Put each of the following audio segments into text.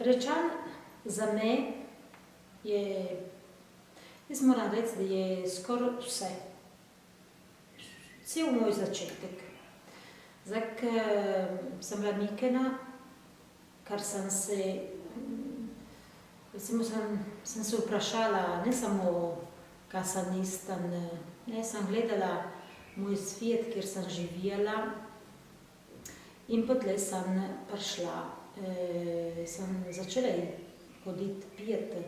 Rečan za me je, jaz moram reči, da je skoraj vse. Cel moj začetek. Zdaj, ko sem bila mikena, kar sem se, recimo sem se vprašala, ne samo, kaj sem nistan, ne, sem gledala moj svet, kjer sem živela in potlej sem prišla. Sem začela hoditi pijati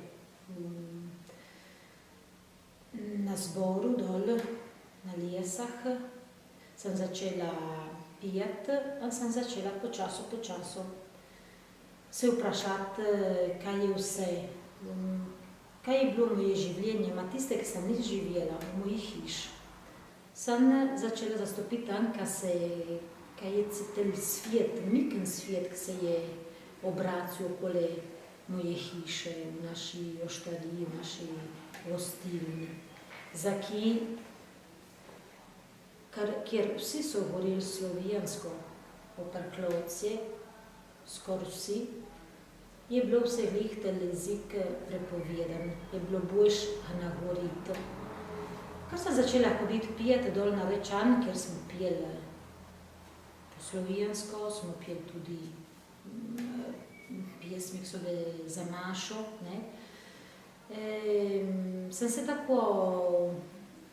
na zboru dol na Lijesah. Sem začela pijati in sem začela počasu se vprašati, kaj je vse, kaj je bilo moje življenje, ma tiste, ki sem jih živela v mojih hiš. Sem začela zastopiti tam, kaj je cel svet, miken svet, ki se je obracil okoli moje hiše, v naši oštariji, v naši gostilni. Kjer vsi so govorili slovensko, po Parklovci, skoraj vsi, je bilo vse glihtel jezik prepovedan, je bilo boljš na govoriti. Kar sem začela hoditi pijati dol na Rečan, kjer smo pijeli po slovensko, smo pijeli tudi pjesmi, ki so bile za Mašo, ne. Sem se tako,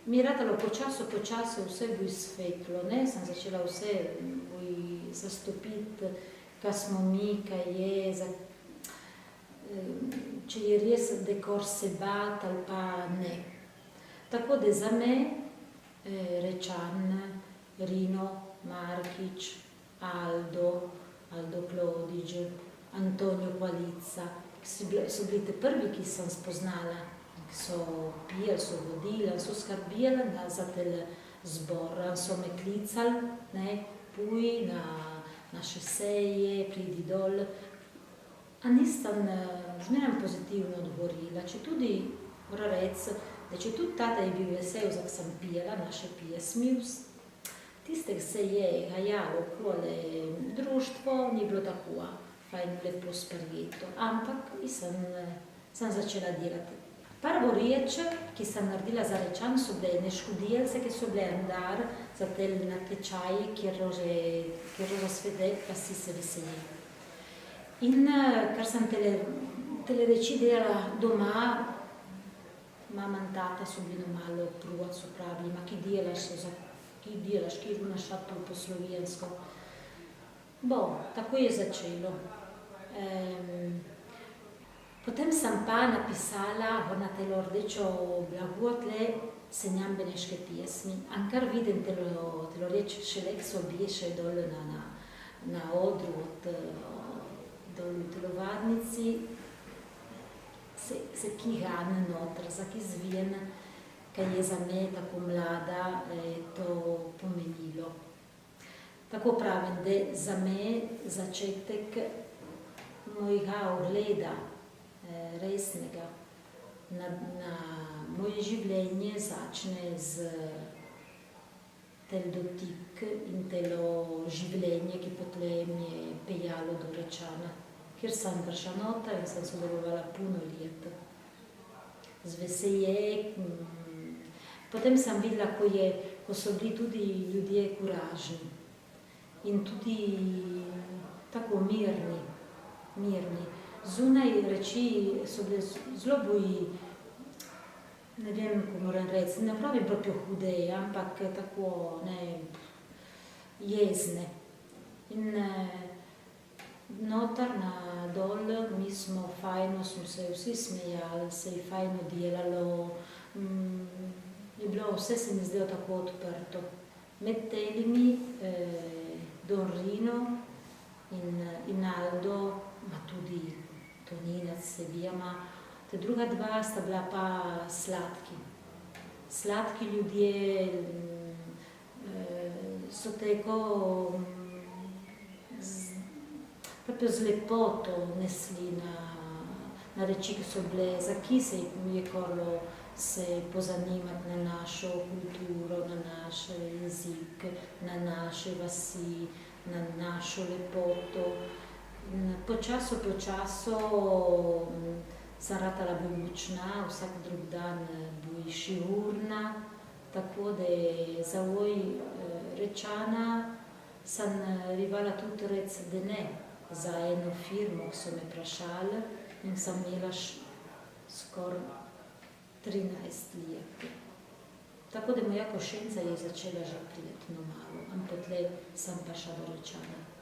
mi je ratalo počasi vse bo izsvetlo, ne, sem začela vse zastopiti, kaj smo mi, kaj je, če je res dekor se bat ali pa ne. Tako da za me Rečan, Rino, Markič, Aldo Klodič, Antonio Qualizza, so bili te prvi, ki sem spoznala, ki so pijali, so vodili, so skrbeli za tel zbor, so me klicali, ne, puj na naše seje, pridi dol. A nisem zmeraj pozitivno odgovorila, če tudi, moram reči, da če tudi tada je bil vesel, da sem pijala naše pjesmi, tistih se je gajalo okoli društvo, ni bilo tako fajn, lepo sprejeto, ampak sem začela delati. Prvo reč, ki sem naredila za Rečan, so bile neškodilce, ki so bile andar za te natečaji, kjer roža svedek, pa si se veseli. In ker sem tele reči delala doma, mama in tata so bili malo provat, so pravili, ma ki delaš, ki runaš to po slovensko. Bo, tako je začelo. Potem sem pa napisala na telo rdečo blagotle senjam beneške pjesmi. Ankar vidim telo reč šele, ki so bješe dol na odru dol v telovadnici, se kihane notr, za ki zvijen, kaj je za me tako mlada to pomenilo. Tako pravim, da za me začetek mojega ogleda resnega na moje življenje začne z tel dotik in telo življenje, ki potlej mi je peljalo do Rečana, kjer sem prišla nota in sem sodelovala puno let. Z veselje. Potem sem videla, ko so bili tudi ljudje kuražni in tudi tako mirni. Zunaj reči so bile zelo boji, ne vem, ko moram reči, ne pravim proprio hudeje, ampak tako, ne, jezne. In notar na dol, mi smo fajno, smo se vsi smejali, se je fajno delalo, je bilo, vse se mi zdelo tako odprto. Med telimi Don Rino in Aldo, ma tudi Toninac, Sevijama, te druga dva sta bila pa sladki. Sladki ljudje so tako z lepoto nesli na reči, ki so bile, za ki se je korlo se pozanimati na našo kulturo, na naš jezik, na naše vasi, na našo lepoto. Počaso sem ratala bučna, vsak drug dan bi šiurna, tako da za ovoj Rečana sem rivala tudi rec, da ne, za eno firmo, ki so me vprašali in sem imela skoraj 13 let. Tako da moja košenca je začela že prijeti malo, ampak tle sem pa šla do Rečana.